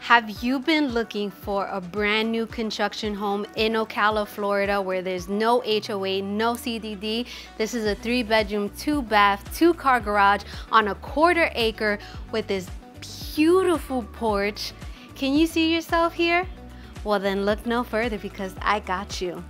Have you been looking for a brand new construction home in Ocala, Florida, where there's no HOA, no CDD? This is a 3-bedroom, 2-bath, 2-car garage on a 1/4 acre with this beautiful porch. Can you see yourself here? Well, then look no further because I got you.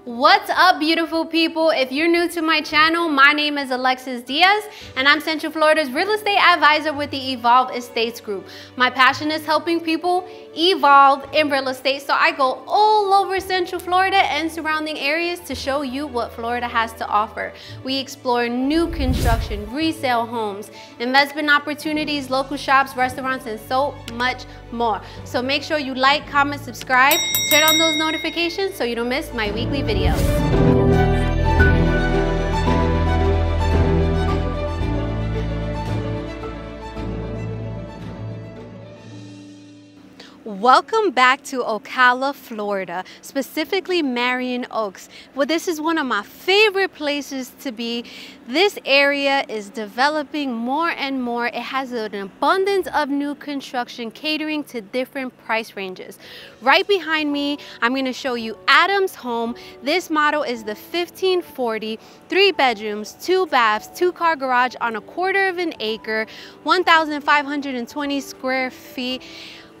What's up, beautiful people? If you're new to my channel, my name is Alexis Diaz and I'm Central Florida's real estate advisor with the Evolve Estates Group. My passion is helping people evolve in real estate, so I go all over Central Florida and surrounding areas to show you what Florida has to offer. We explore new construction, resale homes, investment opportunities, local shops, restaurants, and so much more. So make sure you like, comment, subscribe, turn on those notifications so you don't miss my weekly videos. Welcome back to Ocala, Florida, specifically Marion Oaks. Well, this is one of my favorite places to be. This area is developing more and more. It has an abundance of new construction catering to different price ranges. Right behind me, I'm going to show you Adam's home. This model is the 1540, 3 bedrooms, 2 baths, 2-car garage on a 1/4 acre, 1,520 square feet.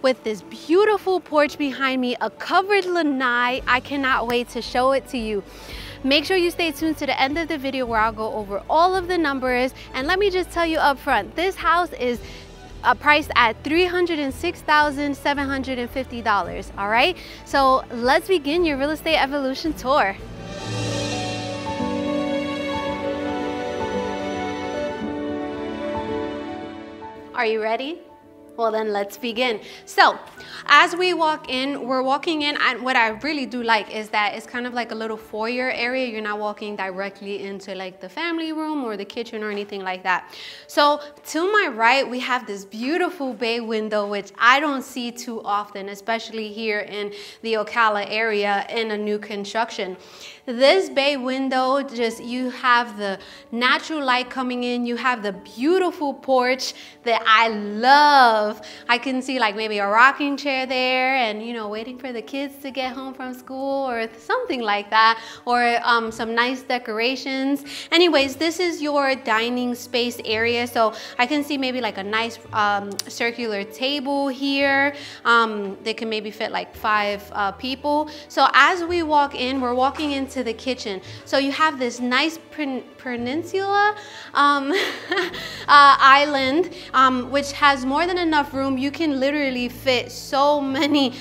With this beautiful porch behind me, a covered lanai. I cannot wait to show it to you. Make sure you stay tuned to the end of the video where I'll go over all of the numbers. And let me just tell you up front, this house is priced at $306,750, all right? So let's begin your real estate evolution tour. Are you ready? Well, then let's begin. So as we walk in, we're walking in, and what I really do like is that it's kind of like a little foyer area. You're not walking directly into like the family room or the kitchen or anything like that. So to my right, we have this beautiful bay window, which I don't see too often, especially here in the Ocala area in a new construction. This bay window, you have the natural light coming in. You have the beautiful porch that I love. I can see like maybe a rocking chair there and, you know, waiting for the kids to get home from school or something like that, or some nice decorations. Anyways, this is your dining space area. So I can see maybe like a nice circular table here. They can maybe fit like 5 people. So as we walk in, we're walking into the kitchen. So you have this nice peninsula island, which has more than enough room. You can literally fit so many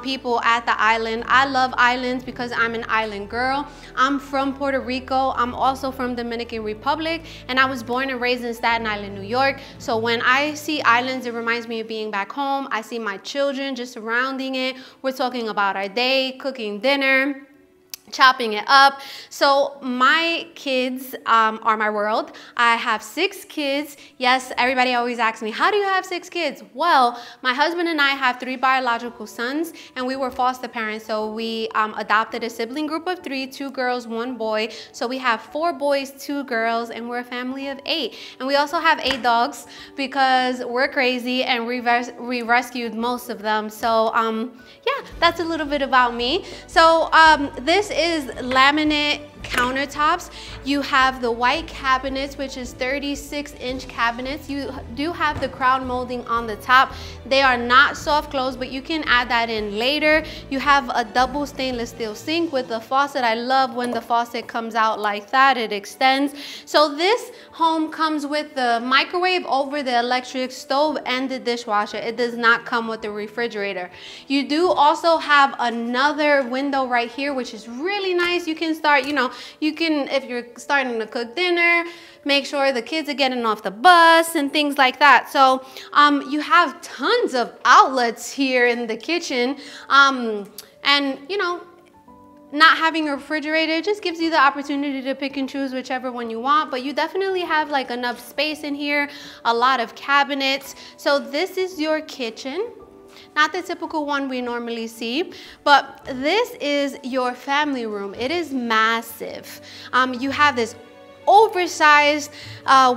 people at the island. I love islands because I'm an island girl. I'm from Puerto Rico. I'm also from Dominican Republic, and I was born and raised in Staten Island, New York. So when I see islands, it reminds me of being back home. I see my children just surrounding it. We're talking about our day, cooking dinner, chopping it up. So my kids are my world. I have 6 kids. Yes, everybody always asks me, how do you have 6 kids? Well, my husband and I have 3 biological sons, and we were foster parents. So we adopted a sibling group of 3, 2 girls, 1 boy. So we have 4 boys, 2 girls, and we're a family of 8. And we also have 8 dogs because we're crazy and we rescued most of them. So yeah, that's a little bit about me. So this is laminate countertops. You have the white cabinets, which is 36-inch cabinets. You do have the crown molding on the top. They are not soft close, but you can add that in later. You have a double stainless steel sink with the faucet. I love when the faucet comes out like that, it extends. So this home comes with the microwave over the electric stove and the dishwasher. It does not come with the refrigerator. You do also have another window right here, which is really nice. You can start, you can, if you're starting to cook dinner, make sure the kids are getting off the bus and things like that. So you have tons of outlets here in the kitchen. And not having a refrigerator just gives you the opportunity to pick and choose whichever one you want, but you definitely have like enough space in here, a lot of cabinets. So this is your kitchen. Not the typical one we normally see, but this is your family room. It is massive. You have this oversized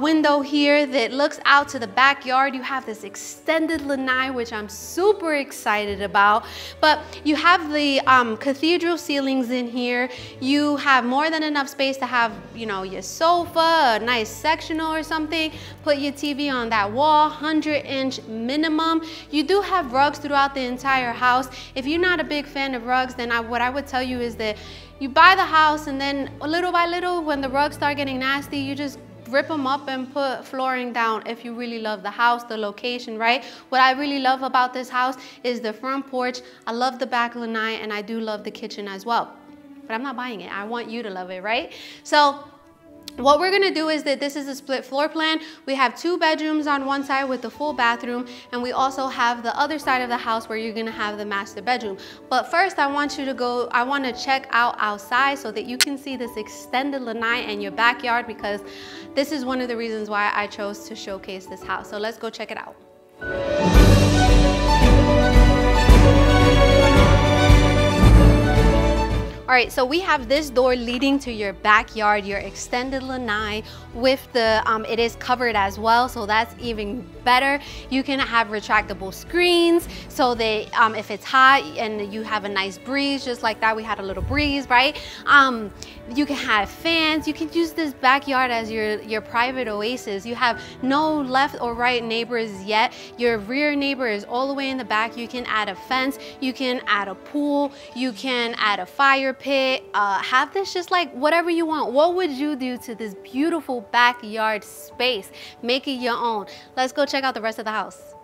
window here that looks out to the backyard. You have this extended lanai, which I'm super excited about, but you have the cathedral ceilings in here. You have more than enough space to have, your sofa, a nice sectional or something, put your TV on that wall, 100-inch minimum. You do have rugs throughout the entire house. If you're not a big fan of rugs, then what I would tell you is that you buy the house and then little by little, when the rugs start getting nasty, you just rip them up and put flooring down if you really love the house, the location, right? What I really love about this house is the front porch. I love the back lanai, and I do love the kitchen as well. But I'm not buying it. I want you to love it, right? So what we're gonna do is that this is a split floor plan. We have 2 bedrooms on one side with the full bathroom, and we also have the other side of the house where you're gonna have the master bedroom. But first I want to check out outside so that you can see this extended lanai and your backyard, because this is one of the reasons why I chose to showcase this house. So let's go check it out. All right, so we have this door leading to your backyard, your extended lanai with the, it is covered as well, so that's even better. You can have retractable screens so that if it's hot and you have a nice breeze, just like that, we had a little breeze, right? You can have fans. You can use this backyard as your private oasis. You have no left or right neighbors yet. Your rear neighbor is all the way in the back. You can add a fence. You can add a pool. You can add a fire pit. Have this just like whatever you want. What would you do to this beautiful backyard space? Make it your own. Let's go check out the rest of the house.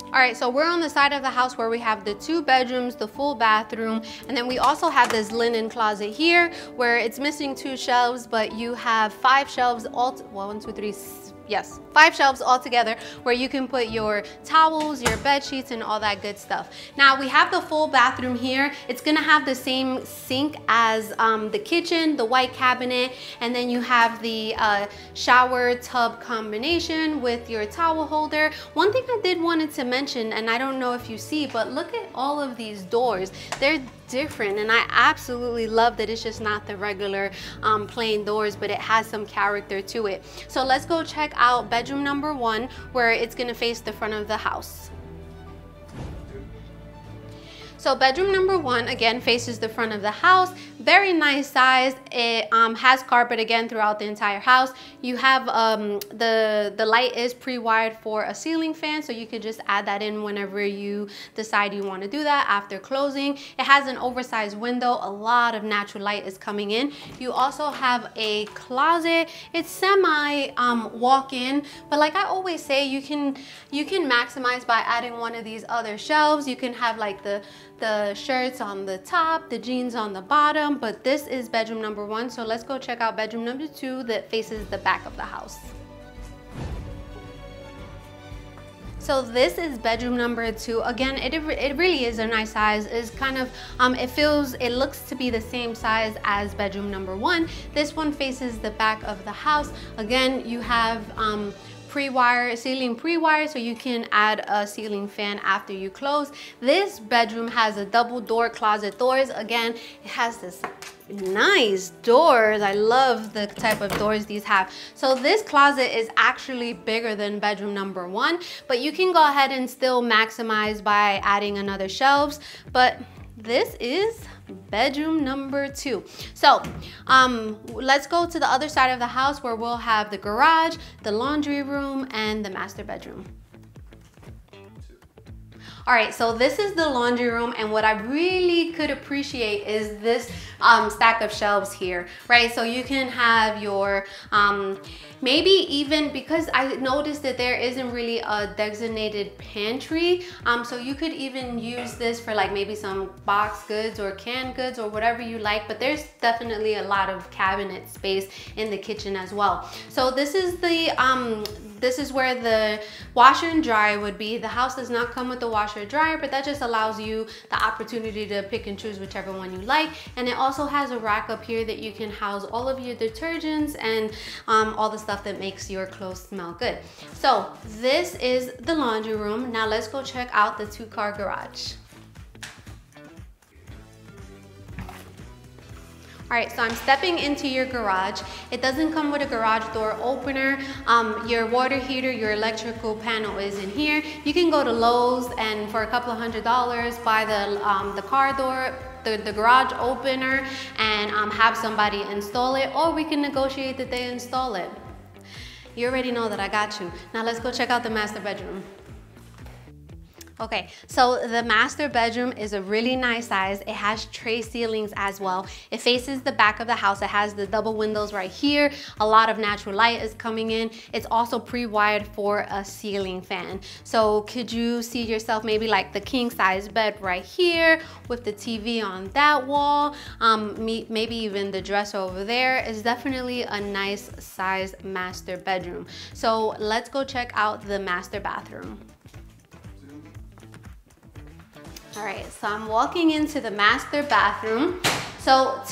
All right, so we're on the side of the house where we have the 2 bedrooms, the full bathroom, and then we also have this linen closet here where it's missing 2 shelves, but you have 5 shelves all, 5 shelves all together where you can put your towels, your bed sheets, and all that good stuff. Now we have the full bathroom here. It's gonna have the same sink as the kitchen, the white cabinet, and then you have the shower tub combination with your towel holder. One thing I did wanted to mention, and I don't know if you see, but look at all of these doors. They're different, and I absolutely love that it's just not the regular plain doors, but it has some character to it. So let's go check out bedroom number 1, where it's gonna face the front of the house. So bedroom number 1, again, faces the front of the house. Very nice size. It has carpet again throughout the entire house. You have the light is pre-wired for a ceiling fan, so you could just add that in whenever you decide you want to do that after closing. It has an oversized window. A lot of natural light is coming in. You also have a closet. It's semi walk-in, but like I always say, you can maximize by adding one of these other shelves. You can have like the shirts on the top, the jeans on the bottom, but this is bedroom number 1. So let's go check out bedroom number 2 that faces the back of the house. So this is bedroom number 2. Again, it really is a nice size. It's kind of, it looks to be the same size as bedroom number 1. This one faces the back of the house. Again, you have ceiling pre-wire, so you can add a ceiling fan after you close. This bedroom has a double door closet doors. Again, it has this nice doors. I love the type of doors these have. So this closet is actually bigger than bedroom number 1, but you can go ahead and still maximize by adding another shelves. But this is bedroom number 2. So let's go to the other side of the house where we'll have the garage, the laundry room, and the master bedroom. All right, so this is the laundry room, and what I really could appreciate is this stack of shelves here, right? So you can have your, maybe even, because I noticed that there isn't really a designated pantry, so you could even use this for like maybe some box goods or canned goods or whatever you like, but there's definitely a lot of cabinet space in the kitchen as well. So this is the, this is where the washer and dryer would be. The house does not come with the washer and dryer, but that just allows you the opportunity to pick and choose whichever one you like. And it also has a rack up here that you can house all of your detergents and all the stuff that makes your clothes smell good. So this is the laundry room. Now let's go check out the 2-car garage. All right, so I'm stepping into your garage. It doesn't come with a garage door opener. Your water heater, your electrical panel is in here. You can go to Lowe's and for a couple of $100s buy the car door, the garage opener, and have somebody install it, or we can negotiate that they install it. You already know that I got you. Now let's go check out the master bedroom. Okay, so the master bedroom is a really nice size. It has tray ceilings as well. It faces the back of the house. It has the double windows right here. A lot of natural light is coming in. It's also pre-wired for a ceiling fan. So could you see yourself maybe like the king size bed right here with the TV on that wall? Maybe even the dresser over there. Is definitely a nice size master bedroom. So let's go check out the master bathroom. All right, so I'm walking into the master bathroom. So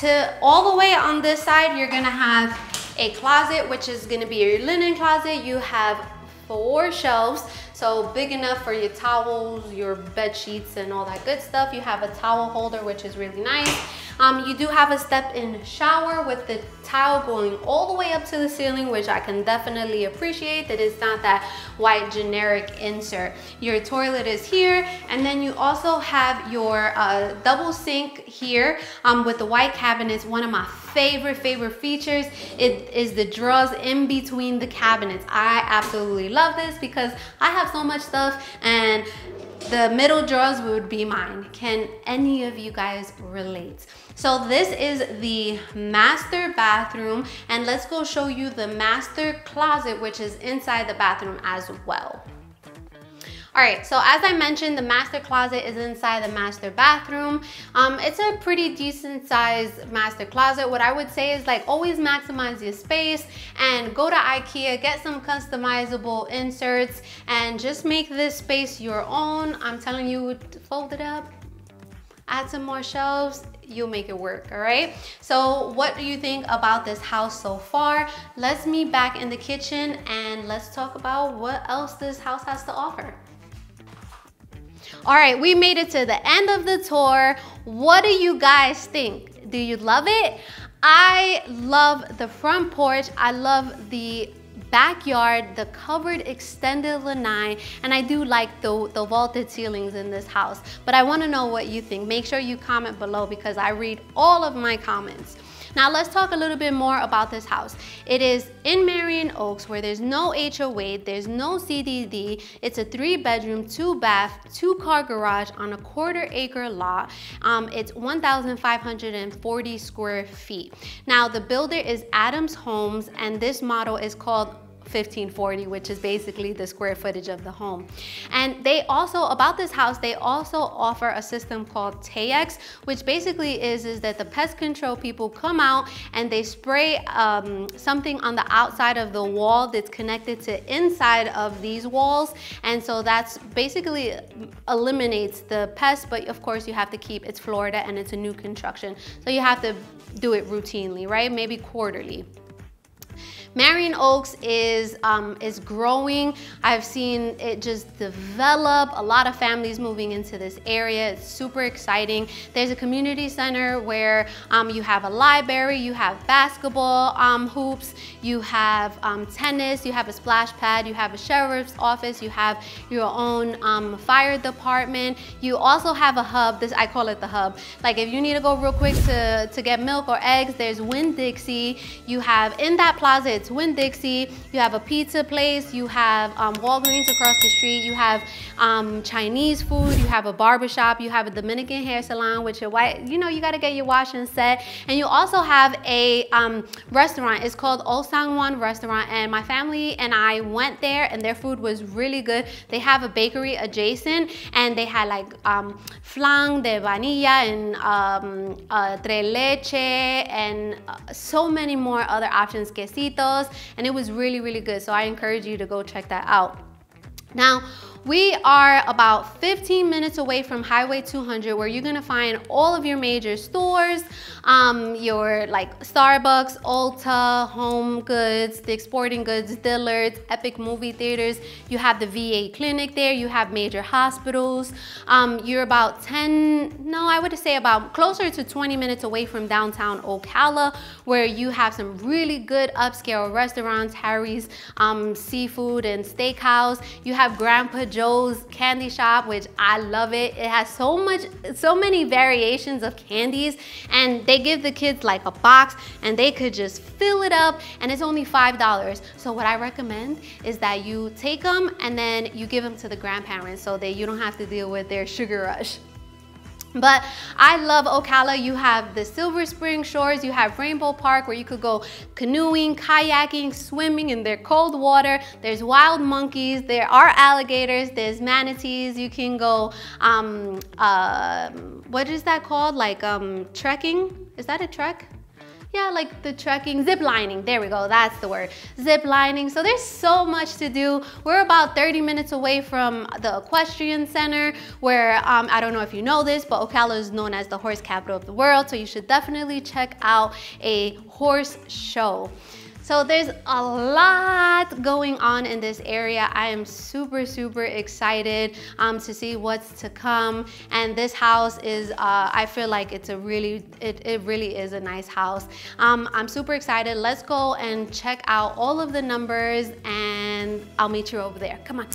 all the way on this side, you're gonna have a closet, which is gonna be your linen closet. You have 4 shelves, so big enough for your towels, your bed sheets, and all that good stuff. You have a towel holder, which is really nice. You do have a step-in shower with the tile going all the way up to the ceiling, which I can definitely appreciate that it's not that white generic insert. Your toilet is here, and then you also have your double sink here with the white cabinets. One of my favorite features is the drawers in between the cabinets. I absolutely love this because I have so much stuff, and the middle drawers would be mine. Can any of you guys relate? So this is the master bathroom, and let's go show you the master closet, which is inside the bathroom as well. All right, so as I mentioned, the master closet is inside the master bathroom. It's a pretty decent sized master closet. What I would say is like always maximize your space and go to IKEA, get some customizable inserts, and just make this space your own. I'm telling you, fold it up, add some more shelves, you'll make it work, all right? So what do you think about this house so far? Let's meet back in the kitchen and let's talk about what else this house has to offer. All right, we made it to the end of the tour. What do you guys think? Do you love it? I love the front porch. I love the backyard, the covered extended lanai, and I do like the vaulted ceilings in this house. But I want to know what you think. Make sure you comment below because I read all of my comments. Now let's talk a little bit more about this house. It is in Marion Oaks where there's no HOA, there's no CDD. It's a 3-bedroom, 2-bath, 2-car garage on a 1/4 acre lot. It's 1,540 square feet. Now the builder is Adams Homes, and this model is called 1540, which is basically the square footage of the home. And they also, about this house, they also offer a system called TAEX, which basically is that the pest control people come out and they spray something on the outside of the wall that's connected to inside of these walls. And so that's basically eliminates the pest, but of course you have to keep, it's Florida and it's a new construction. So you have to do it routinely, right? Maybe quarterly. Marion Oaks is growing. I've seen it just develop. A lot of families moving into this area. It's super exciting. There's a community center where you have a library, you have basketball hoops, you have tennis, you have a splash pad, you have a sheriff's office, you have your own fire department. You also have a hub. This, I call it the hub. Like if you need to go real quick to get milk or eggs, there's Winn-Dixie. You have in that plaza, it's Winn-Dixie. You have a pizza place. You have Walgreens across the street. You have Chinese food. You have a barbershop. You have a Dominican hair salon with your white, you know, you got to get your wash and set. And you also have a restaurant. It's called Old San Juan Restaurant. And my family and I went there and their food was really good. They have a bakery adjacent and they had like flan de vanilla and tres leche and so many more other options, quesitos. And it was really, really good. So I encourage you to go check that out. Now, we are about 15 minutes away from Highway 200 where you're gonna find all of your major stores, your like Starbucks, Ulta, Home Goods, Dick's Sporting Goods, Dillard's, Epic Movie Theaters. You have the VA clinic there. You have major hospitals. You're about I would say about closer to 20 minutes away from downtown Ocala where you have some really good upscale restaurants, Harry's Seafood and Steakhouse. You have Grandpa Joe's Candy Shop, which I love it. It has so many variations of candies and they give the kids like a box and they could just fill it up and it's only $5. So what I recommend is that you take them and then you give them to the grandparents so that you don't have to deal with their sugar rush. But I love Ocala. You have the Silver Spring Shores, you have Rainbow Park where you could go canoeing, kayaking, swimming in their cold water. There's wild monkeys, there are alligators, there's manatees. You can go, what is that called? Like trekking? Is that a trek? Yeah, like the trekking, zip lining, there we go, that's the word, zip lining. So there's so much to do. We're about 30 minutes away from the equestrian center where, I don't know if you know this, but Ocala is known as the horse capital of the world. So you should definitely check out a horse show. So there's a lot going on in this area. I am super, super excited to see what's to come. And this house is, I feel like it's a really, it really is a nice house. I'm super excited. Let's go and check out all of the numbers and I'll meet you over there. Come on.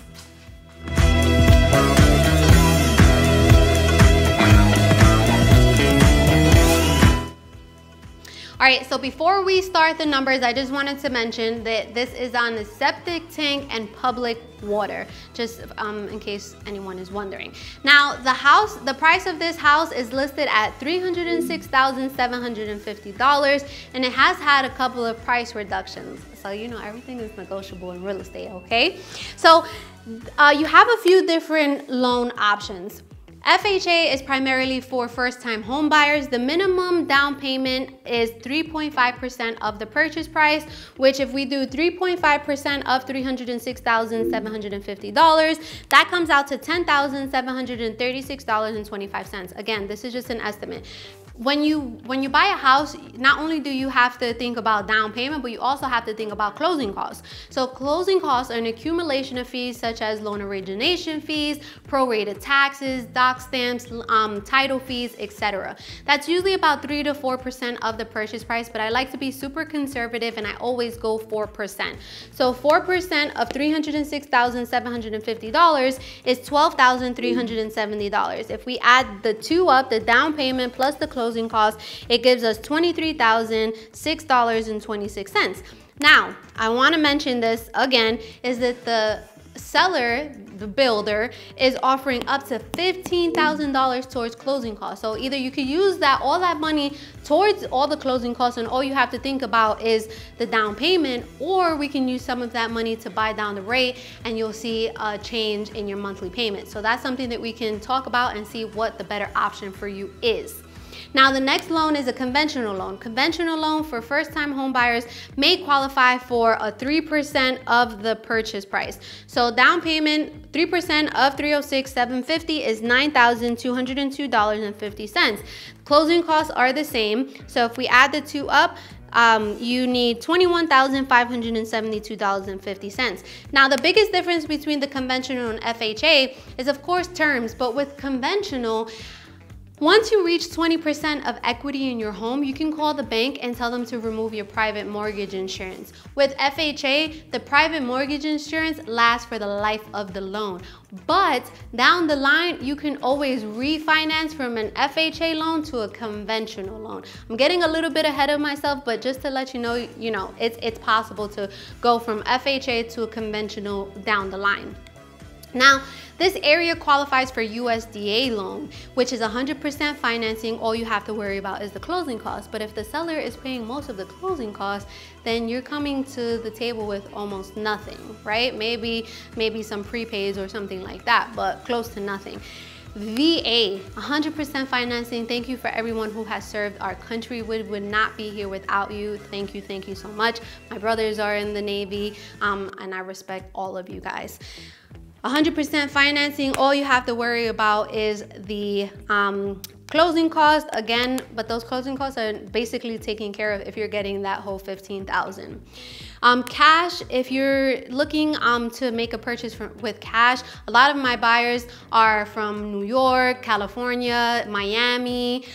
All right, so before we start the numbers, I just wanted to mention that this is on the septic tank and public water, just in case anyone is wondering. Now, the price of this house is listed at $306,750, and it has had a couple of price reductions. So, you know, everything is negotiable in real estate, okay? So, you have a few different loan options. FHA is primarily for first-time home buyers. The minimum down payment is 3.5% of the purchase price, which if we do 3.5% of $306,750, that comes out to $10,736.25. Again, this is just an estimate. When you buy a house, not only do you have to think about down payment, but you also have to think about closing costs. So closing costs are an accumulation of fees such as loan origination fees, prorated taxes, doc stamps, title fees, etc. That's usually about 3 to 4% of the purchase price, but I like to be super conservative and I always go 4%. So 4% of $306,750 is $12,370. If we add the two up, the down payment plus the closing costs, it gives us $23,006.26. Now, I want to mention this again, is that the seller, the builder, is offering up to $15,000 towards closing costs. So either you could use all that money towards all the closing costs and all you have to think about is the down payment, or we can use some of that money to buy down the rate and you'll see a change in your monthly payment. So that's something that we can talk about and see what the better option for you is. Now, the next loan is a conventional loan. Conventional loan for first-time home buyers may qualify for a 3% of the purchase price. So down payment, 3% of $306,750 is $9,202.50. Closing costs are the same. So if we add the two up, you need $21,572.50. Now, the biggest difference between the conventional and FHA is, of course, terms, but with conventional, once you reach 20% of equity in your home, you can call the bank and tell them to remove your private mortgage insurance. With FHA, the private mortgage insurance lasts for the life of the loan. But down the line, you can always refinance from an FHA loan to a conventional loan. I'm getting a little bit ahead of myself, but just to let you know, it's possible to go from FHA to a conventional down the line. Now, this area qualifies for USDA loan, which is 100% financing. All you have to worry about is the closing costs. But if the seller is paying most of the closing costs, then you're coming to the table with almost nothing, right? Maybe some prepaids or something like that, but close to nothing. VA, 100% financing. Thank you for everyone who has served our country. We would not be here without you. Thank you so much. My brothers are in the Navy, and I respect all of you guys. 100% financing. All you have to worry about is the closing cost again, but those closing costs are basically taken care of if you're getting that whole $15,000. Cash, if you're looking to make a purchase with cash, a lot of my buyers are from New York, California, Miami,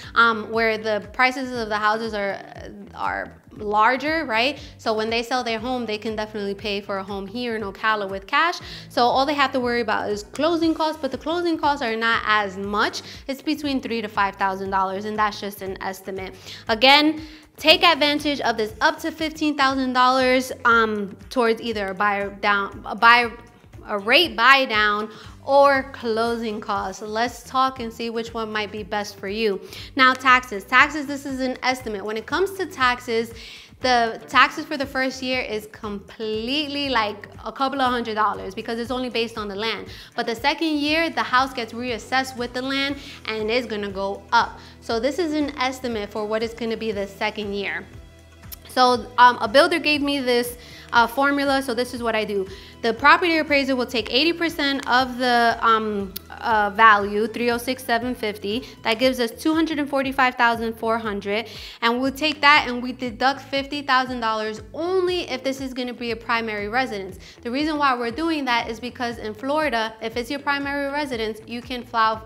where the prices of the houses are larger, right? So when they sell their home, they can definitely pay for a home here in Ocala with cash. So all they have to worry about is closing costs, but the closing costs are not as much. It's between $3,000 to $5,000, and that's just an estimate. Again, take advantage of this up to $15,000 towards either a rate buy down or closing costs. Let's talk and see which one might be best for you. Now, taxes. Taxes, this is an estimate. When it comes to taxes, the taxes for the first year is completely like a couple of $100 because it's only based on the land. But the second year, the house gets reassessed with the land and it's gonna go up. So this is an estimate for what it's gonna be the second year. So a builder gave me this formula, so this is what I do. The property appraiser will take 80% of the value, $306,750. That gives us $245,400, and we'll take that and we deduct $50,000 only if this is going to be a primary residence. The reason why we're doing that is because in Florida, if it's your primary residence, you can file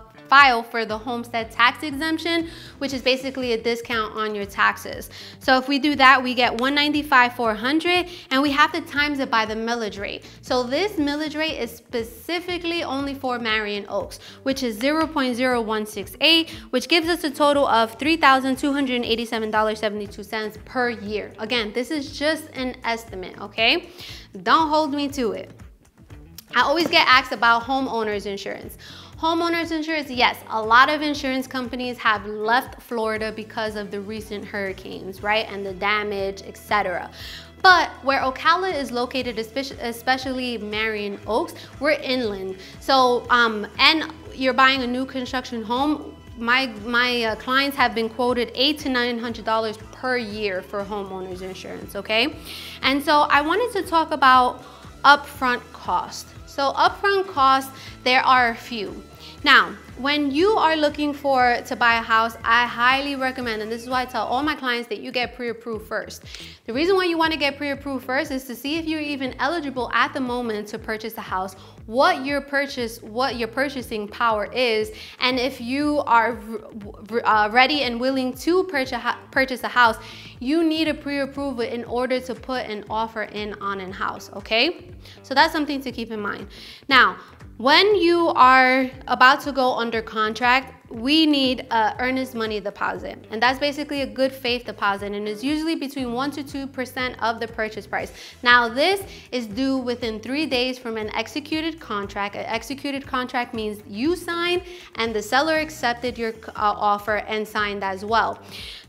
for the homestead tax exemption, which is basically a discount on your taxes. So if we do that, we get $195,400, and we have to times it by the millage rate. So this millage rate is specifically only for Marion Oaks, which is 0.0168, which gives us a total of $3,287.72 per year. Again, this is just an estimate, okay? Don't hold me to it. I always get asked about homeowners insurance. Homeowners insurance, yes, a lot of insurance companies have left Florida because of the recent hurricanes, right? And the damage, etc. But where Ocala is located, especially Marion Oaks, we're inland. So, and you're buying a new construction home, my clients have been quoted $800 to $900 per year for homeowners insurance, okay? And so I wanted to talk about upfront cost. So upfront costs, there are a few. Now, when you are looking to buy a house, I highly recommend, and this is why I tell all my clients, that you get pre-approved first. The reason why you want to get pre-approved first is to see if you're even eligible at the moment to purchase a house, what your purchasing power is, and if you are ready and willing to purchase a house, you need a pre-approval in order to put an offer in on a house, okay? So that's something to keep in mind. Now, when you are about to go under contract, we need an earnest money deposit, and that's basically a good faith deposit, and it's usually between 1 to 2% of the purchase price. Now, this is due within 3 days from an executed contract. An executed contract means you signed and the seller accepted your offer and signed as well.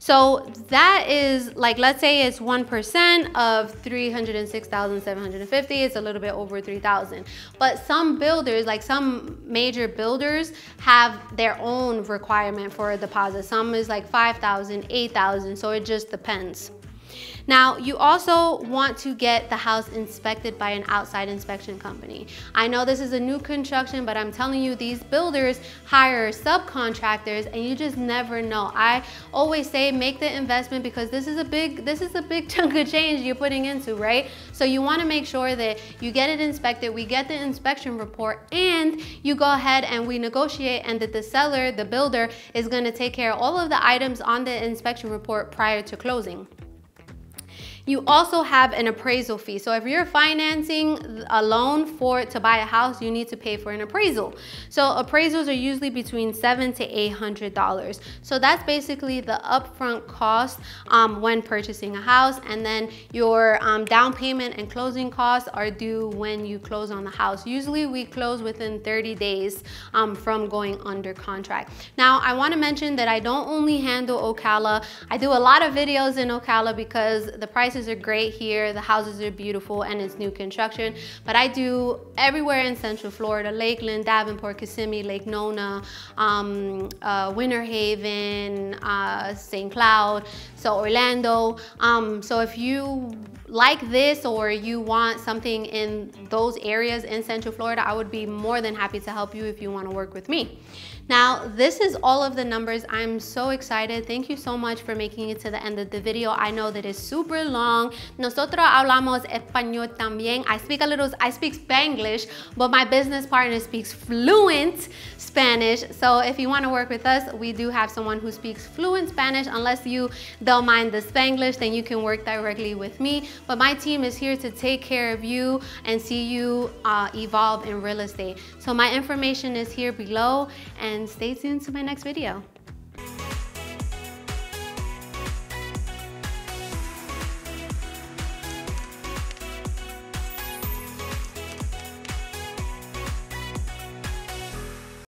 So that is, like, let's say it's 1% of $306,750. It's a little bit over $3,000. But some builders, like some major builders, have their own requirement for a deposit. Some is like $5,000, $8,000. So it just depends. Now, you also want to get the house inspected by an outside inspection company. I know this is a new construction, but I'm telling you, these builders hire subcontractors and you just never know. I always say make the investment because this is a big chunk of change you're putting into, right? So you want to make sure that you get it inspected, we get the inspection report, and you go ahead and we negotiate, and that the seller, the builder, is going to take care of all of the items on the inspection report prior to closing. You also have an appraisal fee. So if you're financing a loan to buy a house, you need to pay for an appraisal. So appraisals are usually between $700 to $800. So that's basically the upfront cost when purchasing a house, and then your down payment and closing costs are due when you close on the house. Usually we close within 30 days from going under contract. Now, I want to mention that I don't only handle Ocala. I do a lot of videos in Ocala because the prices are great here, the houses are beautiful, and it's new construction. But I do everywhere in Central Florida: Lakeland, Davenport, Kissimmee, Lake Nona, Winter Haven, St. Cloud, so Orlando. So if you like this or you want something in those areas in Central Florida, I would be more than happy to help you if you want to work with me. Now, this is all of the numbers. I'm so excited. Thank you so much for making it to the end of the video. I know that it's super long. Nosotros hablamos español también. I speak Spanglish, but my business partner speaks fluent Spanish. So if you want to work with us, we do have someone who speaks fluent Spanish. Unless you don't mind the Spanglish, then you can work directly with me. But my team is here to take care of you and see you evolve in real estate. So my information is here below, and stay tuned to my next video.